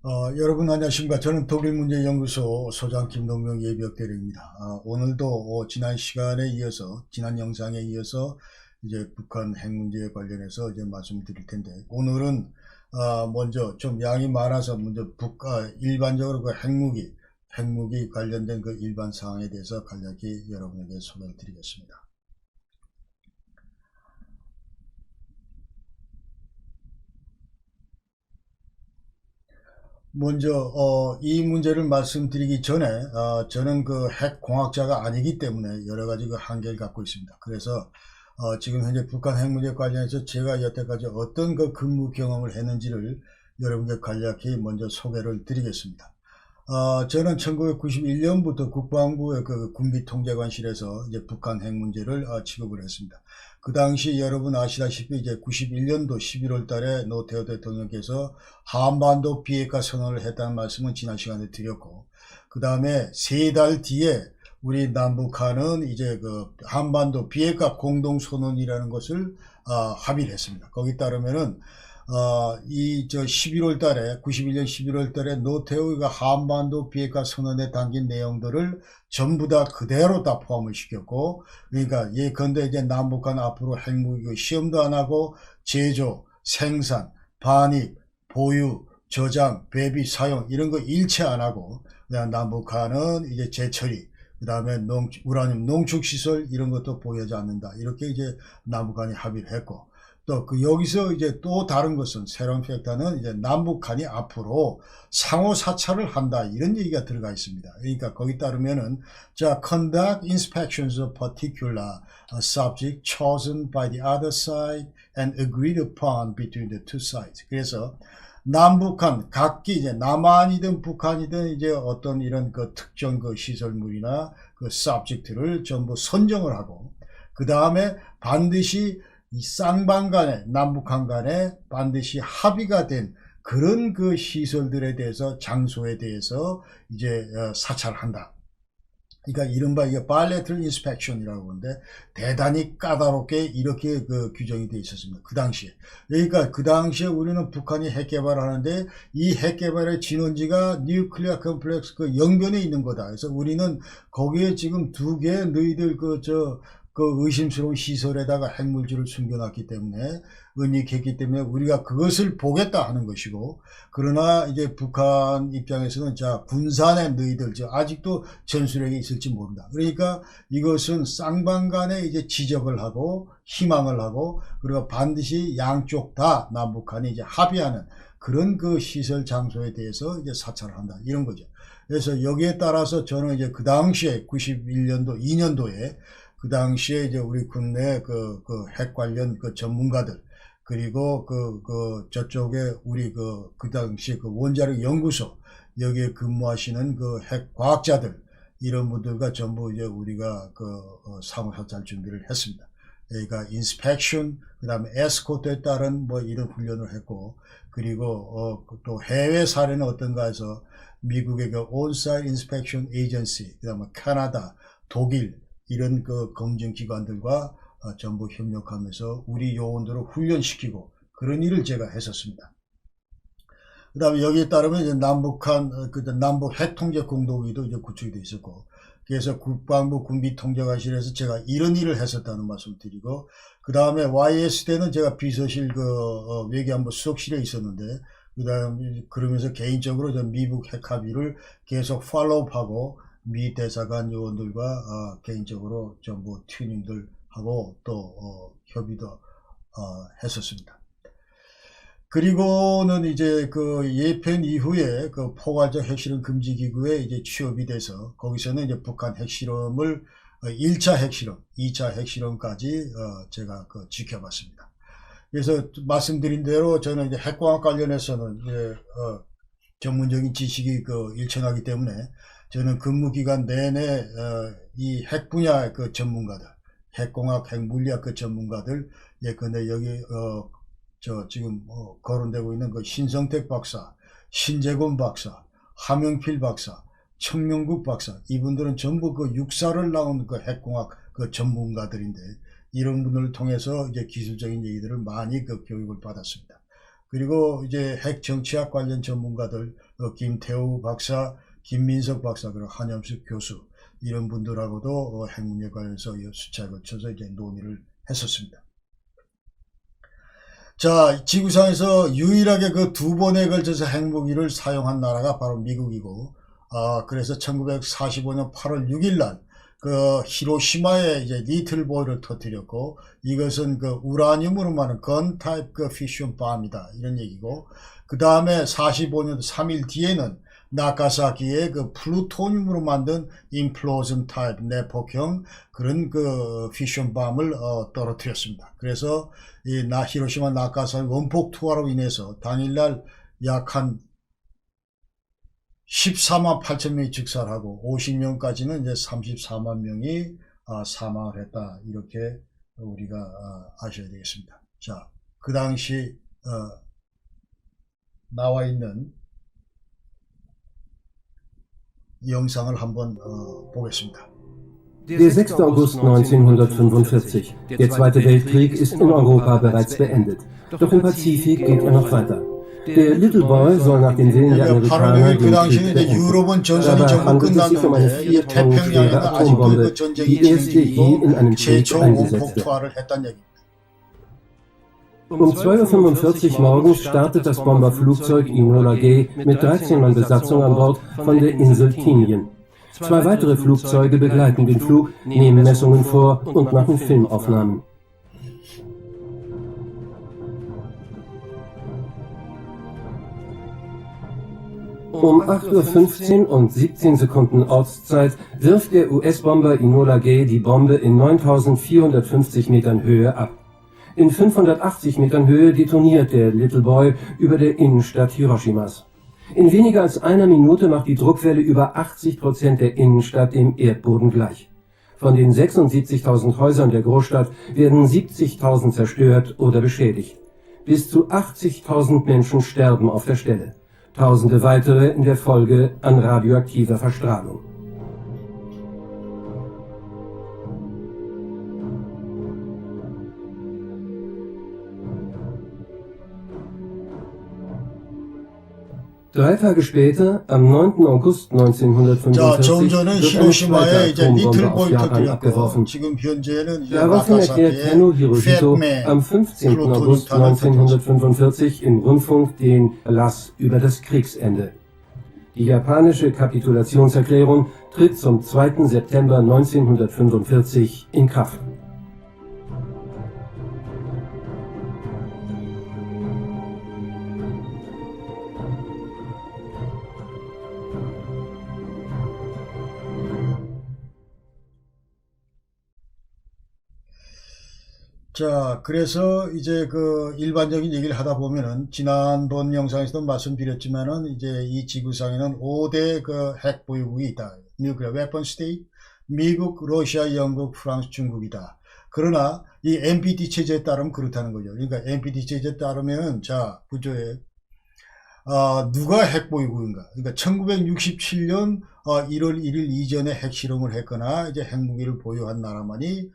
여러분 안녕하십니까. 저는 독일문제연구소 소장 김동명 예비역대리입니다. 오늘도 지난 시간에 이어서, 지난 영상에 이어서 이제 북한 핵 문제에 관련해서 이제 말씀드릴 텐데, 오늘은 먼저 좀 양이 많아서 먼저 일반적으로 그 핵무기 관련된 그 일반 사항에 대해서 간략히 여러분에게 소개를 드리겠습니다. 먼저 이 문제를 말씀드리기 전에 저는 그 핵공학자가 아니기 때문에 여러 가지 그 한계를 갖고 있습니다. 그래서 지금 현재 북한 핵 문제 관련해서 제가 여태까지 어떤 그 근무 경험을 했는지를 여러분께 간략히 먼저 소개를 드리겠습니다. 저는 1991년부터 국방부의 그 군비통제관실에서 이제 북한 핵 문제를 취급을 했습니다. 그 당시 여러분 아시다시피 이제 91년도 11월 달에 노태우 대통령께서 한반도 비핵화 선언을 했다는 말씀은 지난 시간에 드렸고, 그 다음에 3달 뒤에 우리 남북한은 이제 그 한반도 비핵화 공동선언이라는 것을 합의를 했습니다. 거기 따르면은 이 11월 달에 91년 11월 달에 노태우가 한반도 비핵화 선언에 담긴 내용들을 전부 다 그대로 다 포함을 시켰고, 그러니까 예컨대 이제 남북한 앞으로 핵무기 시험도 안 하고 제조, 생산, 반입, 보유, 저장, 배비, 사용 이런 거 일체 안 하고 그냥 남북한은 이제 재처리, 그 다음에 우라늄 농축시설 이런 것도 보유하지 않는다. 이렇게 이제 남북한이 합의를 했고, 또 여기서 이제 또 다른 것은 새로운 팩터는 이제 남북한이 앞으로 상호 사찰을 한다 이런 얘기가 들어가 있습니다. 그러니까 거기 따르면은 자 conduct inspections of particular subject chosen by the other side and agreed upon between the two sides. 그래서 남북한 각기 이제 남한이든 북한이든 이제 어떤 이런 그 특정 그 시설물이나 그 subject를 전부 선정을 하고, 그 다음에 반드시 이 쌍방 간에 남북한 간에 반드시 합의가 된 그런 그 시설들에 대해서 장소에 대해서 이제 사찰한다. 그러니까 이른바 이게 bilateral inspection이라고 하는데 대단히 까다롭게 이렇게 그 규정이 되어 있었습니다. 그 당시에. 그러니까 그 당시에 우리는 북한이 핵 개발을 하는데 이 핵 개발의 진원지가 뉴클리어 컴플렉스 그 영변에 있는 거다. 그래서 우리는 거기에 지금 두 개 너희들 그 의심스러운 시설에다가 핵물질을 숨겨놨기 때문에 은닉했기 때문에 우리가 그것을 보겠다 하는 것이고, 그러나 이제 북한 입장에서는 자 군산에 너희들 아직도 전술핵이 있을지 모른다. 그러니까 이것은 쌍방 간에 이제 지적을 하고 희망을 하고, 그리고 반드시 양쪽 다 남북한이 이제 합의하는 그런 그 시설 장소에 대해서 이제 사찰을 한다 이런 거죠. 그래서 여기에 따라서 저는 이제 그 당시에 91년도 2년도에 그 당시에 이제 우리 국내 그 핵 관련 그 전문가들, 그리고 저쪽에 우리 그 당시 그 원자력 연구소 여기에 근무하시는 그 핵 과학자들 이런 분들과 전부 이제 우리가 상호 사찰 준비를 했습니다. 그러니까 인스펙션, 그 다음에 에스코트에 따른 뭐 이런 훈련을 했고, 그리고 또 해외 사례는 어떤가 해서 미국의 그 온사이트 인스펙션 에이전시, 그 다음에 캐나다, 독일 이런 그 검증기관들과 전부 협력하면서 우리 요원들을 훈련시키고 그런 일을 제가 했었습니다. 그 다음에 여기에 따르면 이제 남북 핵통제 공동회의도 이제 구축이 되어 있었고, 그래서 국방부 군비통제관실에서 제가 이런 일을 했었다는 말씀을 드리고, 그 다음에 YS 때는 제가 비서실 외교안보 수석실에 있었는데, 그 다음에 그러면서 개인적으로 미국 핵 합의를 계속 팔로우하고 미 대사관 요원들과 개인적으로 전부 튜닝들 하고 또 협의도 했었습니다. 그리고는 이제 그 예편 이후에 그 포괄적 핵실험 금지 기구에 이제 취업이 돼서 거기서는 이제 북한 핵실험을 1차 핵실험, 2차 핵실험까지 제가 지켜봤습니다. 그래서 말씀드린 대로 저는 이제 핵공학 관련해서는 이제 전문적인 지식이 일천하기 때문에 저는 근무기간 내내 이 핵 분야 그 전문가들, 핵공학, 핵물리학 그 전문가들, 예컨대 여기 지금 거론되고 있는 그 신성택 박사, 신재곤 박사, 함영필 박사, 청명국 박사, 이분들은 전부 그 육사를 나온 그 핵공학 그 전문가들인데, 이런 분들을 통해서 이제 기술적인 얘기들을 많이 교육을 받았습니다. 그리고 이제 핵 정치학 관련 전문가들, 김태우 박사, 김민석 박사, 그리고 한염숙 교수, 이런 분들하고도 핵 문제 관련해서 수차에 걸쳐서 이제 논의를 했었습니다. 자, 지구상에서 유일하게 그 두 번에 걸쳐서 핵무기를 사용한 나라가 바로 미국이고, 그래서 1945년 8월 6일 날, 그 히로시마에 이제 리틀보이를 터뜨렸고, 이것은 그 우라늄으로 만든 건 타입 그 피션 밤이다, 이런 얘기고, 그 다음에 45년 3일 뒤에는 나가사키의 그 플루토늄으로 만든 임플로전 타입 내폭형 그런 그 피션 밤을 떨어뜨렸습니다. 그래서 이 히로시마 나가사키 원폭 투하로 인해서 당일날 약 한 14만 8천 명이 즉살하고 50명까지는 이제 34만 명이 사망을 했다, 이렇게 우리가 아셔야 되겠습니다. 자, 그 당시 나와 있는 영상을 한번 보겠습니다. Der 6. August 1945. Der Zweite Weltkrieg ist in Europa bereits beendet. Doch im Pazifik geht er noch weiter. Der Little Boy soll nach dem Willen der Amerikaner den Krieg beenden. Dabei handelt es sich um eine 4 Tonnen schwere Atombombe, die erste je in einem Krieg eingesetzte. Um 2:45 Uhr morgens startet das Bomberflugzeug Enola Gay mit 13 Mann Besatzung an Bord von der Insel Tinian. 2 weitere Flugzeuge begleiten den Flug, nehmen Messungen vor und machen Filmaufnahmen. Um 8:15 Uhr und 17 Sekunden Ortszeit wirft der US-Bomber Enola Gay die Bombe in 9450 Metern Höhe ab. In 580 Metern Höhe detoniert der Little Boy über der Innenstadt Hiroshimas. In weniger als einer Minute macht die Druckwelle über 80% der Innenstadt dem Erdboden gleich. Von den 76.000 Häusern der Großstadt werden 70.000 zerstört oder beschädigt. Bis zu 80.000 Menschen sterben auf der Stelle. Tausende weitere in der Folge an radioaktiver Verstrahlung. Drei Tage später, am 9. August 1945, wird eine zweite Atombombe auf Japan abgeworfen. Daraufhin erklärt Tenno Hirohito am 15. August 1945 im Rundfunk den Erlass über das Kriegsende. Die japanische Kapitulationserklärung tritt zum 2. September 1945 in Kraft. 자, 그래서 이제 그 일반적인 얘기를 하다 보면은 지난번 영상에서도 말씀드렸지만은 이제 이 지구상에는 5대 그 핵 보유국이 있다. Nuclear Weapon State, 미국, 러시아, 영국, 프랑스, 중국이다. 그러나 이 NPT 체제에 따르면 그렇다는 거죠. 그러니까 NPT 체제에 따르면 자, 구조에 누가 핵 보유국인가? 그러니까 1967년 1월 1일 이전에 핵 실험을 했거나 이제 핵무기를 보유한 나라만이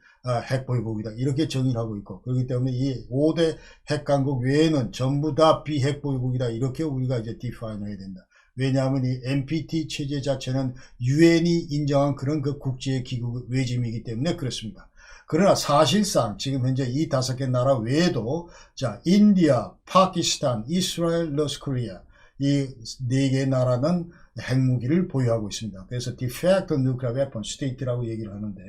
핵 보유국이다, 이렇게 정의를 하고 있고, 그렇기 때문에 이 5대 핵 강국 외에는 전부 다 비핵 보유국이다, 이렇게 우리가 이제 디파인을 해야 된다. 왜냐하면 이 NPT 체제 자체는 유엔이 인정한 그런 그 국제 기구 외짐이기 때문에 그렇습니다. 그러나 사실상 지금 현재 이 5개 나라 외에도 자, 인디아, 파키스탄, 이스라엘, 노스코리아, 이 4개 나라는 핵무기를 보유하고 있습니다. 그래서 de facto nuclear weapon state라고 얘기를 하는데,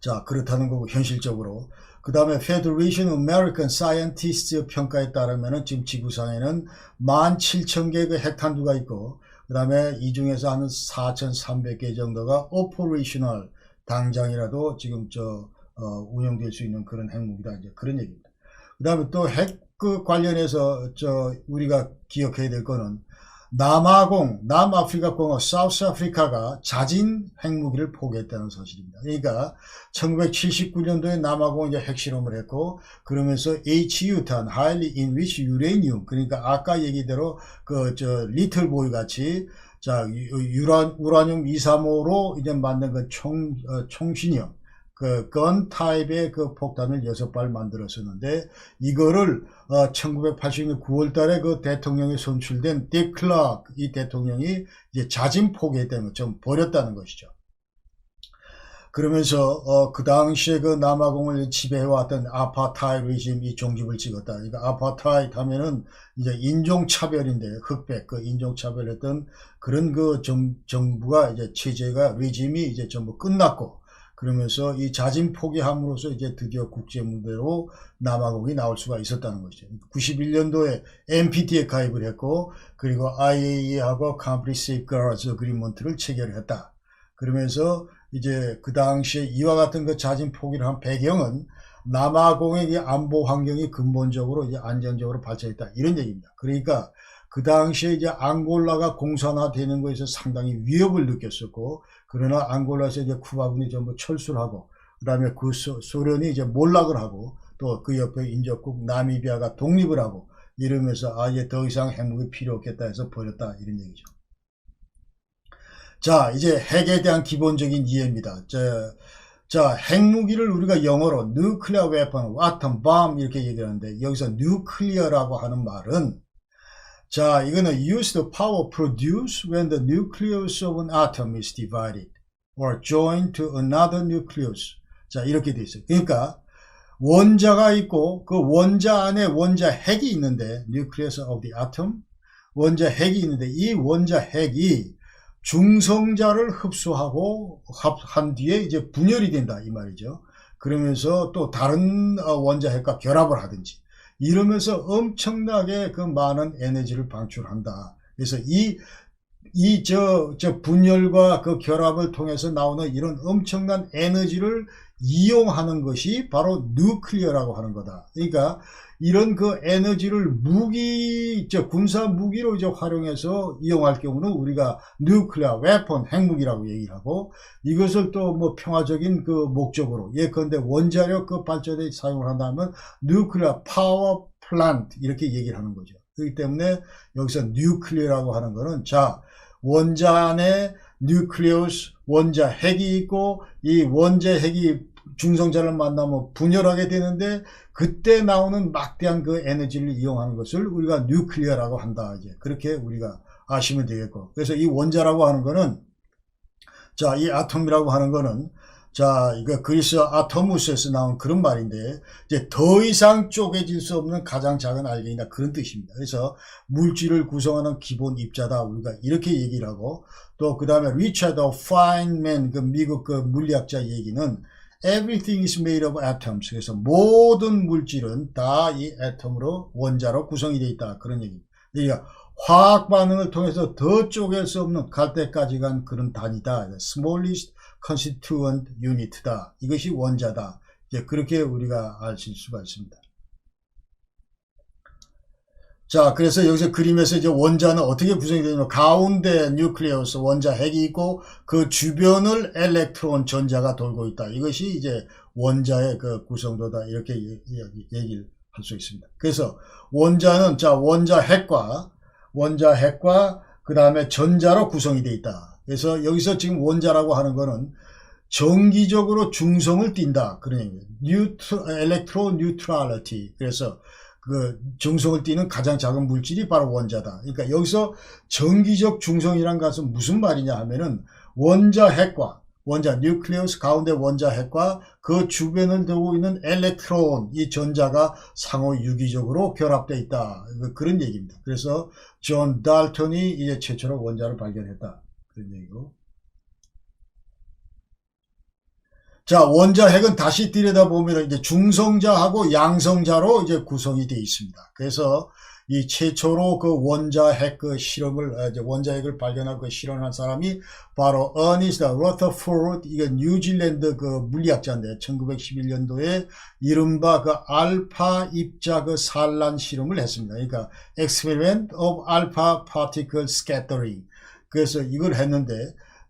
자, 그렇다는 거고, 현실적으로. 그 다음에 Federation of American Scientists 평가에 따르면은 지금 지구상에는 17,000개 그 핵탄두가 있고, 그 다음에 이 중에서 한 4,300개 정도가 operational, 당장이라도 지금 운영될 수 있는 그런 핵무기다, 이제 그런 얘기입니다. 그 다음에 또 핵 관련해서 우리가 기억해야 될 거는 남아프리카 공화국, 사우스 아프리카가 자진 핵무기를 포기했다는 사실입니다. 그러니까 1979년도에 남아공 이제 핵실험을 했고, 그러면서 HU탄, Highly Enriched Uranium, 그러니까 아까 얘기대로 리틀 보이 같이 자, 우라늄 235로 이제 만든 그 총신형, 그 건 타입의 그 폭탄을 6발 만들었었는데 이거를 1980년 9월 달에 그 대통령이 선출된 딕 클락 이 대통령이 이제 자진 포기했다는 거 좀 버렸다는 것이죠. 그러면서 그 당시에 그 남아공을 지배해왔던 아파타이드 리짐이 종집을 찍었다. 그러니까 아파타이드 하면은 이제 인종차별인데 흑백 그 인종차별했던 그런 그 정부가 이제 체제가 리짐이 이제 전부 끝났고 그러면서 이 자진 포기함으로써 이제 드디어 국제무대로 남아공이 나올 수가 있었다는 것이죠. 91년도에 NPT에 가입을 했고 그리고 IAEA하고 Comprehensive Guards Agreement를 체결했다. 그러면서 이제 그 당시에 이와 같은 그 자진 포기를 한 배경은 남아공의 안보 환경이 근본적으로 이제 안정적으로 발전했다 이런 얘기입니다. 그러니까 그 당시에 이제 앙골라가 공산화되는 것에서 상당히 위협을 느꼈었고 그러나 앙골라에서 이제 쿠바군이 전부 철수를 하고 그다음에 그 소련이 이제 몰락을 하고 또 그 옆에 인접국 나미비아가 독립을 하고 이러면서 이제 더 이상 핵무기 필요 없겠다 해서 버렸다 이런 얘기죠. 자, 이제 핵에 대한 기본적인 이해입니다. 자, 핵무기를 우리가 영어로 nuclear weapon, atom bomb 이렇게 얘기하는데 여기서 nuclear라고 하는 말은 자, 이거는 use the power produced when the nucleus of an atom is divided or joined to another nucleus. 자, 이렇게 돼 있어요. 그러니까 원자가 있고 그 원자 안에 원자 핵이 있는데 nucleus of the atom 원자 핵이 있는데 이 원자 핵이 중성자를 흡수하고 한 뒤에 이제 분열이 된다 이 말이죠. 그러면서 또 다른 원자 핵과 결합을 하든지 이러면서 엄청나게 그 많은 에너지를 방출한다. 그래서 저 분열과 그 결합을 통해서 나오는 이런 엄청난 에너지를 이용하는 것이 바로 누클리어라고 하는 거다. 그러니까 이런 그 에너지를 군사 무기로 이제 활용해서 이용할 경우는 우리가 nuclear weapon, 핵무기라고 얘기를 하고 이것을 또 뭐 평화적인 그 목적으로 예컨대 원자력 그 발전에 사용을 한다면 nuclear power plant 이렇게 얘기를 하는 거죠. 그렇기 때문에 여기서 nuclear라고 하는 거는 자, 원자 안에 nucleus, 원자 핵이 있고 이 원자 핵이 중성자를 만나면 분열하게 되는데 그때 나오는 막대한 그 에너지를 이용하는 것을 우리가 뉴클리어라고 한다. 이제 그렇게 우리가 아시면 되겠고. 그래서 이 원자라고 하는 거는 자, 이 아톰이라고 하는 거는 자, 이거 그리스 아토무스에서 나온 그런 말인데 이제 더 이상 쪼개질 수 없는 가장 작은 알갱이다 그런 뜻입니다. 그래서 물질을 구성하는 기본 입자다 우리가 이렇게 얘기를 하고 또 그 다음에 리처드 파인맨 그 미국 그 물리학자 얘기는 Everything is made of atoms. 그래서 모든 물질은 다 이 애톰으로 원자로 구성이 되어 있다. 그런 얘기입니다. 그러니까 화학 반응을 통해서 더 쪼갤 수 없는 갈 때까지 간 그런 단위다. Smallest constituent unit다. 이것이 원자다. 이제 그렇게 우리가 아실 수가 있습니다. 자, 그래서 여기서 그림에서 이제 원자는 어떻게 구성이 되냐면 가운데 뉴클레우스 원자 핵이 있고 그 주변을 엘렉트론 전자가 돌고 있다. 이것이 이제 원자의 그 구성도다. 이렇게 얘기를 할 수 있습니다. 그래서 원자는 자, 원자 핵과 그 다음에 전자로 구성이 되어 있다. 그래서 여기서 지금 원자라고 하는 거는 정기적으로 중성을 띈다. 그런 얘기입니다. 엘렉트로 뉴트럴리티. 그래서 그 중성을 띠는 가장 작은 물질이 바로 원자다. 그러니까 여기서 정기적 중성이란 것은 무슨 말이냐 하면은 원자 핵과 원자 뉴클레우스 가운데 원자 핵과 그 주변을 두고 있는 엘렉트론 이 전자가 상호 유기적으로 결합되어 있다. 그런 얘기입니다. 그래서 존 달턴이 이제 최초로 원자를 발견했다. 그런 얘기고. 자, 원자 핵은 다시 들여다보면 이제 중성자하고 양성자로 이제 구성이 되어 있습니다. 그래서 이 최초로 그 원자 핵 그 실험을, 원자 핵을 발견한 그 실험한 사람이 바로 어니스트 러더포드, 이건 뉴질랜드 그 물리학자인데 1911년도에 이른바 그 알파 입자 그 산란 실험을 했습니다. 그러니까 Experiment of Alpha Particle Scattering. 그래서 이걸 했는데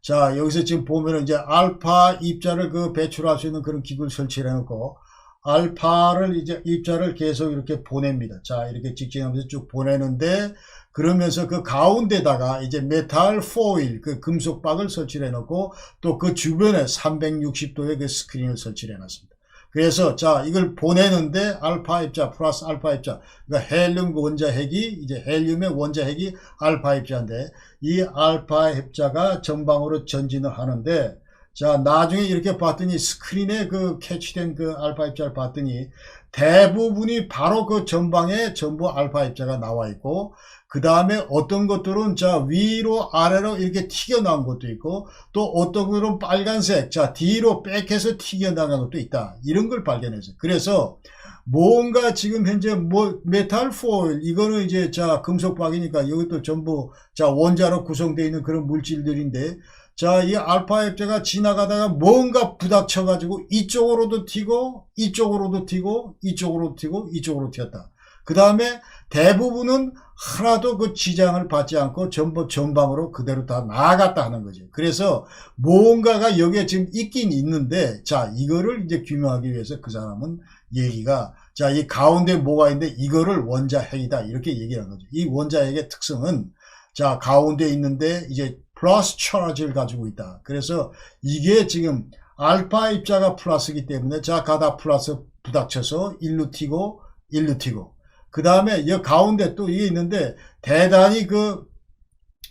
자, 여기서 지금 보면은 이제 알파 입자를 그 배출할 수 있는 그런 기구를 설치해 놓고 알파를 이제 입자를 계속 이렇게 보냅니다. 자, 이렇게 직진하면서 쭉 보내는데, 그러면서 그 가운데다가 이제 메탈 포일, 그 금속박을 설치해 놓고, 또 그 주변에 360도의 그 스크린을 설치해 놨습니다. 그래서 자, 이걸 보내는데 알파 입자 플러스 알파 입자, 그러니까 헬륨 원자핵이 이제 헬륨의 원자핵이 알파 입자인데, 이 알파 입자가 전방으로 전진을 하는데, 자, 나중에 이렇게 봤더니 스크린에 그 캐치된 그 알파 입자를 봤더니 대부분이 바로 그 전방에 전부 알파 입자가 나와 있고, 그 다음에 어떤 것들은 자, 위로 아래로 이렇게 튀겨나온 것도 있고, 또 어떤 것들은 빨간색, 자, 뒤로 백해서 튀겨나간 것도 있다. 이런 걸 발견했어요. 그래서 뭔가 지금 현재 뭐 메탈 포일, 이거는 이제 자, 금속박이니까 이것도 전부 자, 원자로 구성되어 있는 그런 물질들인데, 자, 이 알파 입자가 지나가다가 뭔가 부닥쳐 가지고 이쪽으로도 튀고 이쪽으로도 튀고 이쪽으로 튀고 이쪽으로 튀었다. 그 다음에 대부분은 하나도 그 지장을 받지 않고 전부 전방으로 그대로 다 나아갔다 하는 거죠. 그래서 뭔가가 여기에 지금 있긴 있는데, 자, 이거를 이제 규명하기 위해서 그 사람은 얘기가, 자, 이 가운데 뭐가 있는데 이거를 원자핵이다 이렇게 얘기하는 거죠. 이 원자핵의 특성은 자, 가운데 있는데 이제 플러스 차지를 가지고 있다. 그래서 이게 지금 알파 입자가 플러스이기 때문에 자, 가다 플러스 부닥쳐서 일로 튀고 일로 튀고, 그 다음에 이 가운데 또 이게 있는데 대단히 그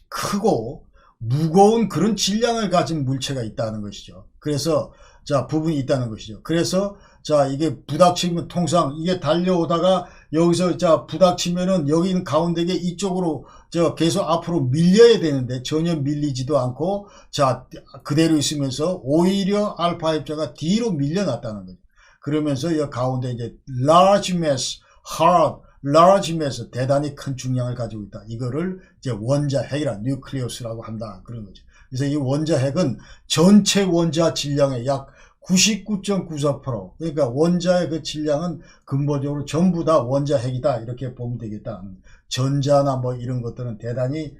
크고 무거운 그런 질량을 가진 물체가 있다는 것이죠. 그래서 자, 부분이 있다는 것이죠. 그래서 자, 이게 부닥치면 통상 이게 달려오다가 여기서 자, 부닥치면은 여기 있는 가운데 게 이쪽으로 저 계속 앞으로 밀려야 되는데 전혀 밀리지도 않고 자, 그대로 있으면서 오히려 알파 입자가 뒤로 밀려났다는 거죠. 그러면서 이 가운데 이제 large mass, hard, large mass, 대단히 큰 중량을 가지고 있다. 이거를 이제 원자핵이라 뉴클리오스라고 한다. 그런 거죠. 그래서 이 원자핵은 전체 원자 질량의 약 99.94%, 그러니까 원자의 그 질량은 근본적으로 전부 다 원자핵이다 이렇게 보면 되겠다. 전자나 뭐 이런 것들은 대단히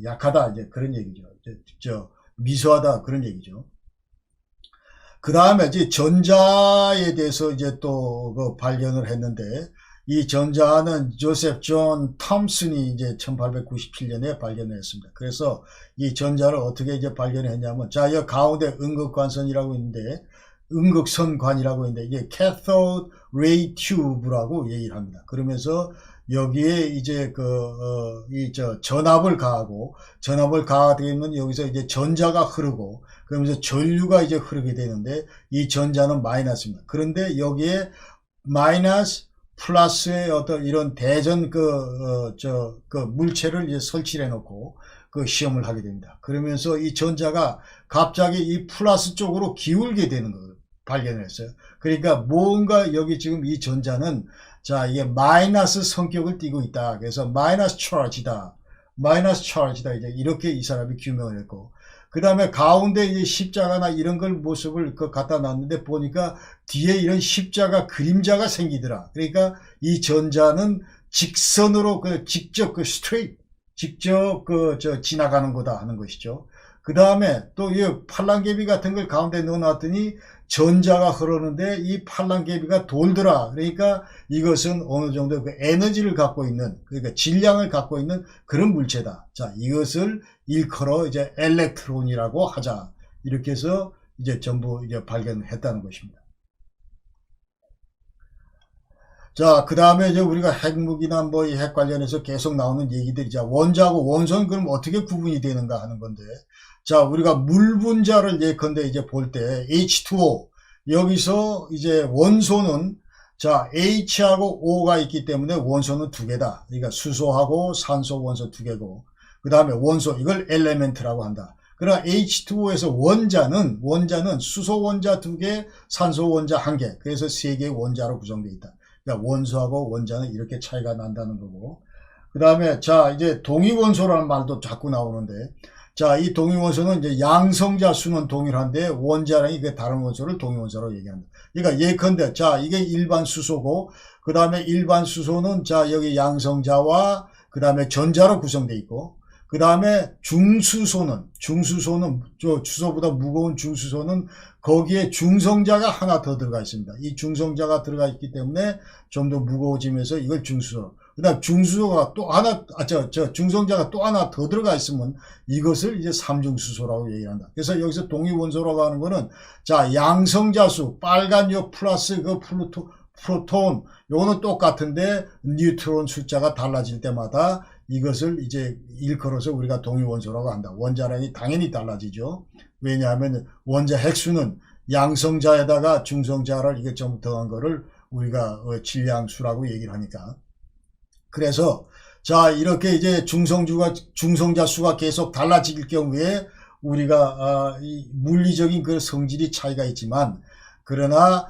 약하다 이제 그런 얘기죠. 미소하다 그런 얘기죠. 그 다음에 이제 전자에 대해서 이제 또 그 발견을 했는데, 이 전자는 조셉 존 톰슨이 이제 1897년에 발견을 했습니다. 그래서 이 전자를 어떻게 이제 발견했냐면, 자, 여기 가운데 음극관선이라고 있는데, 음극선관이라고 있는데, 이게 cathode ray tube라고 얘기를 합니다. 그러면서 여기에 이제 전압을 가하고, 전압을 가하게 되면 여기서 이제 전자가 흐르고, 그러면서 전류가 이제 흐르게 되는데, 이 전자는 마이너스입니다. 그런데 여기에 마이너스 플러스의 어떤 이런 대전 물체를 이제 설치해 놓고 그 시험을 하게 됩니다. 그러면서 이 전자가 갑자기 이 플러스 쪽으로 기울게 되는 걸 발견을 했어요. 그러니까 뭔가 여기 지금 이 전자는 자, 이게 마이너스 성격을 띠고 있다. 그래서 마이너스 차지다. 마이너스 차지다. 이제 이렇게 이 사람이 규명을 했고, 그 다음에 가운데 이제 십자가나 이런 걸 모습을 갖다 놨는데 보니까 뒤에 이런 십자가 그림자가 생기더라. 그러니까 이 전자는 직선으로 직접 지나가는 거다 하는 것이죠. 그 다음에 또 이 팔랑개비 같은 걸 가운데 넣어놨더니 전자가 흐르는데 이 팔랑개비가 돌더라. 그러니까 이것은 어느 정도 그 에너지를 갖고 있는, 그러니까 질량을 갖고 있는 그런 물체다. 자, 이것을 일컬어 이제 엘렉트론이라고 하자. 이렇게 해서 이제 전부 이제 발견했다는 것입니다. 자, 그 다음에 이제 우리가 핵무기나 뭐 이 핵 관련해서 계속 나오는 얘기들이, 자, 원자하고 원소는 그럼 어떻게 구분이 되는가 하는 건데, 자, 우리가 물 분자를 예컨대 이제 볼 때 H2O, 여기서 이제 원소는 자, H하고 O가 있기 때문에 원소는 두 개다. 그러니까 수소하고 산소 원소 두 개고, 그 다음에 원소, 이걸 엘레멘트라고 한다. 그러나 H2O에서 원자는 수소 원자 두 개, 산소 원자 한 개, 그래서 세 개의 원자로 구성되어 있다. 그러니까 원소하고 원자는 이렇게 차이가 난다는 거고, 그 다음에 자, 이제 동위원소라는 말도 자꾸 나오는데, 자, 이 동위원소는 이제 양성자 수는 동일한데 원자량이 그 다른 원소를 동위원소로 얘기한다. 그러니까 예컨대 자, 이게 일반 수소고, 그 다음에 일반 수소는 자, 여기 양성자와 그 다음에 전자로 구성되어 있고, 그 다음에 중수소는 저 주소보다 무거운 중수소는 거기에 중성자가 하나 더 들어가 있습니다. 이 중성자가 들어가 있기 때문에 좀 더 무거워지면서 이걸 중수소. 그 다음 중수소가 또 하나, 중성자가 또 하나 더 들어가 있으면 이것을 이제 삼중수소라고 얘기한다. 그래서 여기서 동위원소라고 하는 거는, 자, 양성자수, 빨간 요 플러스 그 프로톤, 요거는 똑같은데 뉴트론 숫자가 달라질 때마다 이것을 이제 일컬어서 우리가 동위원소라고 한다. 원자량이 당연히 달라지죠. 왜냐하면 원자 핵수는 양성자에다가 중성자를 이게 좀 더한 거를 우리가 질량수라고 얘기를 하니까. 그래서 자, 이렇게 이제 중성자 수가 계속 달라질 경우에 우리가 이 물리적인 그 성질이 차이가 있지만, 그러나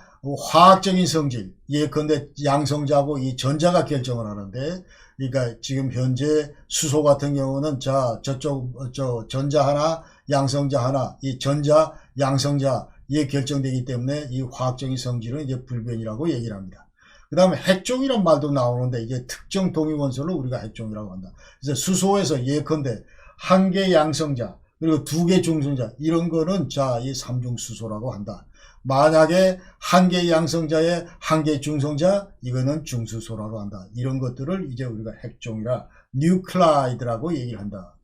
화학적인 성질, 예컨대 양성자하고 이 전자가 결정을 하는데, 그러니까 지금 현재 수소 같은 경우는 자, 전자 하나, 양성자 하나, 이 전자, 양성자 에 결정되기 때문에 이 화학적인 성질은 이제 불변이라고 얘기를 합니다. 그 다음에 핵종이란 말도 나오는데, 이게 특정 동위원소를 우리가 핵종이라고 한다. 그래서 수소에서 예컨대 한 개 양성자 그리고 두 개 중성자 이런 거는 자, 이 삼중수소라고 한다. 만약에 한 개 양성자에 한 개 중성자, 이거는 중수소라고 한다. 이런 것들을 이제 우리가 핵종이라 뉴클라이드라고 얘기를 한다.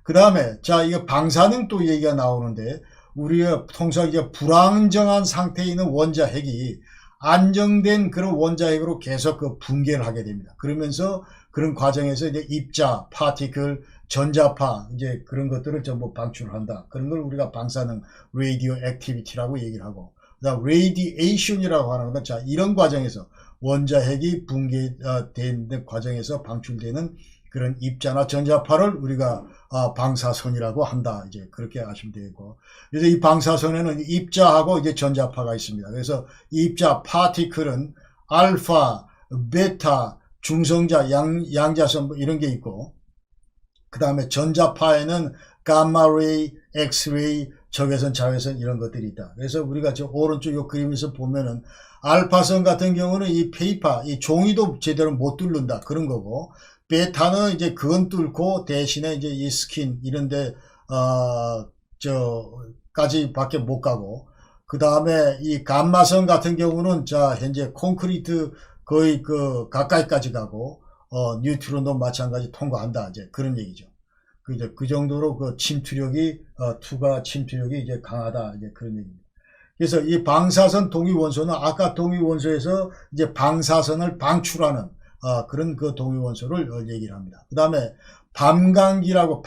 그 다음에 자, 이거 방사능 또 얘기가 나오는데, 우리가 통상 이제 불안정한 상태에 있는 원자 핵이 안정된 그런 원자 핵으로 계속 그 붕괴를 하게 됩니다. 그러면서 그런 과정에서 이제 입자, 파티클, 전자파 이제 그런 것들을 전부 방출한다. 그런 걸 우리가 방사능 레이디오 액티비티라고 얘기를 하고, 그다음 레이디에이션이라고 하는 건 자, 이런 과정에서 원자 핵이 붕괴된 과정에서 방출되는 그런 입자나 전자파를 우리가 방사선이라고 한다. 이제 그렇게 아시면 되고, 그래서 이 방사선에는 입자하고 이제 전자파가 있습니다. 그래서 입자 파티클은 알파, 베타, 중성자, 양자선 이런 게 있고, 그 다음에 전자파에는 감마레이, 엑스레이, 적외선, 자외선 이런 것들이 있다. 그래서 우리가 저 오른쪽 요 그림에서 보면은 알파선 같은 경우는 이 페이퍼, 이 종이도 제대로 못 뚫는다. 그런 거고, 베타는 이제 그건 뚫고 대신에 이제 이 스킨 이런데 까지 밖에 못 가고, 그 다음에 이 감마선 같은 경우는 자, 현재 콘크리트 거의 그 가까이까지 가고, 뉴트론도 마찬가지 통과한다. 이제 그런 얘기죠. 그 정도로 그 침투력이, 투과 침투력이 이제 강하다. 이제 그런 얘기입니다. 그래서 이 방사선 동위원소는 아까 동위원소에서 이제 방사선을 방출하는 그런 그 동위원소를 얘기를 합니다. 그 다음에 반감기라고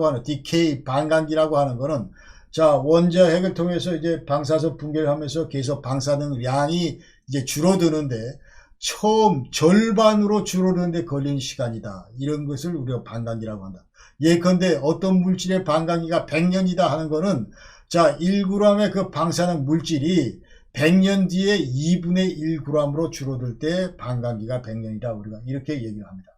하는 디케이 반감기라고 하는 거는 자, 원자 핵을 통해서 이제 방사선 붕괴를 하면서 계속 방사능량이 이제 줄어드는데 처음 절반으로 줄어드는데 걸리는 시간이다. 이런 것을 우리가 반감기라고 한다. 예컨대 어떤 물질의 반감기가 100년이다 하는 거는 자, 1g의 그 방사능 물질이 100년 뒤에 2분의 1g으로 줄어들 때 반감기가 100년이다. 우리가 이렇게 얘기를 합니다.